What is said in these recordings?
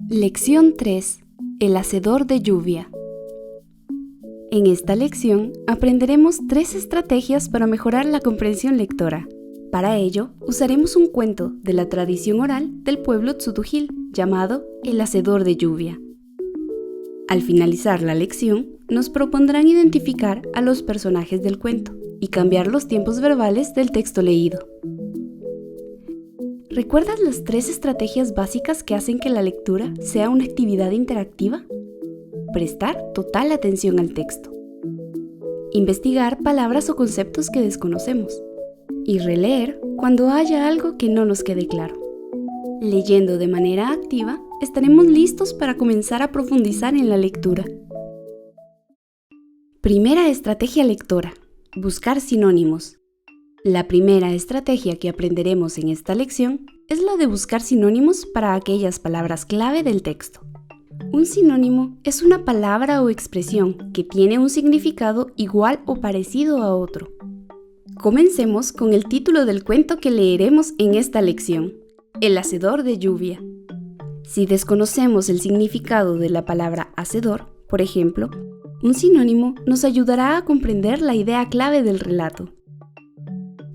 Lección 3. El hacedor de lluvia. En esta lección aprenderemos 3 estrategias para mejorar la comprensión lectora. Para ello, usaremos un cuento de la tradición oral del pueblo Tzutujil llamado El hacedor de lluvia. Al finalizar la lección, nos propondrán identificar a los personajes del cuento y cambiar los tiempos verbales del texto leído. ¿Recuerdas las 3 estrategias básicas que hacen que la lectura sea una actividad interactiva? Prestar total atención al texto. Investigar palabras o conceptos que desconocemos. Y releer cuando haya algo que no nos quede claro. Leyendo de manera activa, estaremos listos para comenzar a profundizar en la lectura. Primera estrategia lectora: buscar sinónimos. La primera estrategia que aprenderemos en esta lección es la de buscar sinónimos para aquellas palabras clave del texto. Un sinónimo es una palabra o expresión que tiene un significado igual o parecido a otro. Comencemos con el título del cuento que leeremos en esta lección: El hacedor de lluvia. Si desconocemos el significado de la palabra hacedor, por ejemplo, un sinónimo nos ayudará a comprender la idea clave del relato.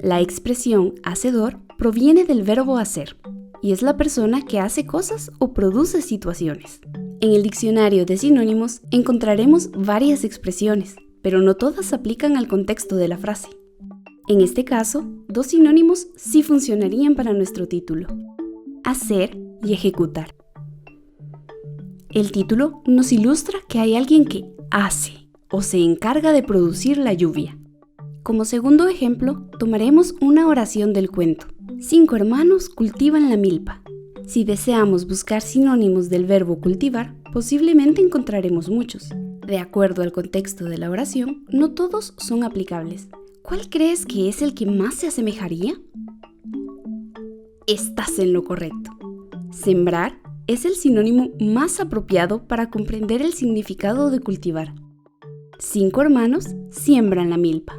La expresión hacedor proviene del verbo hacer y es la persona que hace cosas o produce situaciones. En el diccionario de sinónimos encontraremos varias expresiones, pero no todas aplican al contexto de la frase. En este caso, 2 sinónimos sí funcionarían para nuestro título: hacer y ejecutar. El título nos ilustra que hay alguien que hace o se encarga de producir la lluvia. Como segundo ejemplo, tomaremos una oración del cuento: 5 hermanos cultivan la milpa. Si deseamos buscar sinónimos del verbo cultivar, posiblemente encontraremos muchos. De acuerdo al contexto de la oración, no todos son aplicables. ¿Cuál crees que es el que más se asemejaría? Estás en lo correcto. Sembrar es el sinónimo más apropiado para comprender el significado de cultivar. 5 hermanos siembran la milpa.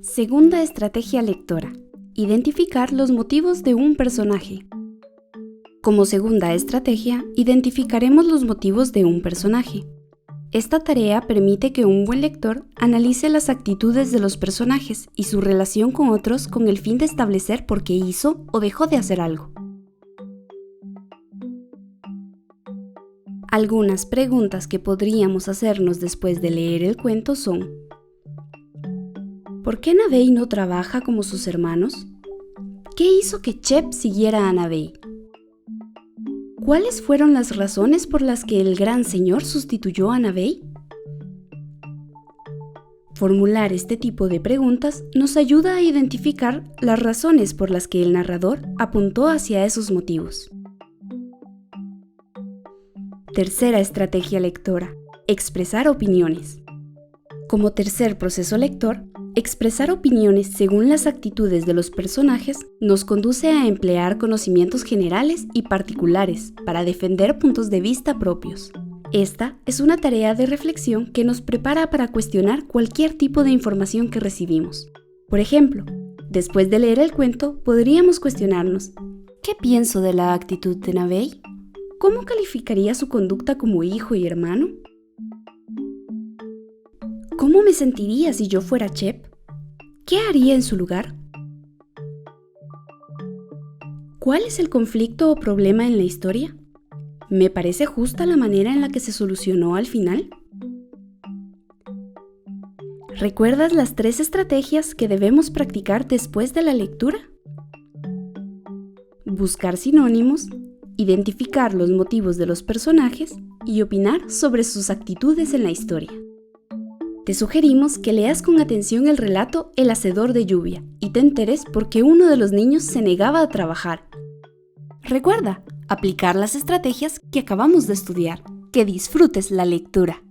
Segunda estrategia lectora: identificar los motivos de un personaje. Como segunda estrategia, identificaremos los motivos de un personaje. Esta tarea permite que un buen lector analice las actitudes de los personajes y su relación con otros con el fin de establecer por qué hizo o dejó de hacer algo. Algunas preguntas que podríamos hacernos después de leer el cuento son: ¿por qué Navei no trabaja como sus hermanos? ¿Qué hizo que Chep siguiera a Navei? ¿Cuáles fueron las razones por las que el gran señor sustituyó a Navei? Formular este tipo de preguntas nos ayuda a identificar las razones por las que el narrador apuntó hacia esos motivos. Tercera estrategia lectora: expresar opiniones. Como tercer proceso lector, expresar opiniones según las actitudes de los personajes nos conduce a emplear conocimientos generales y particulares para defender puntos de vista propios. Esta es una tarea de reflexión que nos prepara para cuestionar cualquier tipo de información que recibimos. Por ejemplo, después de leer el cuento, podríamos cuestionarnos: ¿qué pienso de la actitud de Navei? ¿Cómo calificaría su conducta como hijo y hermano? ¿Cómo me sentiría si yo fuera Chep? ¿Qué haría en su lugar? ¿Cuál es el conflicto o problema en la historia? ¿Me parece justa la manera en la que se solucionó al final? ¿Recuerdas las 3 estrategias que debemos practicar después de la lectura? Buscar sinónimos, identificar los motivos de los personajes y opinar sobre sus actitudes en la historia. Te sugerimos que leas con atención el relato El hacedor de lluvia y te enteres por qué uno de los niños se negaba a trabajar. Recuerda, aplicar las estrategias que acabamos de estudiar. Que disfrutes la lectura.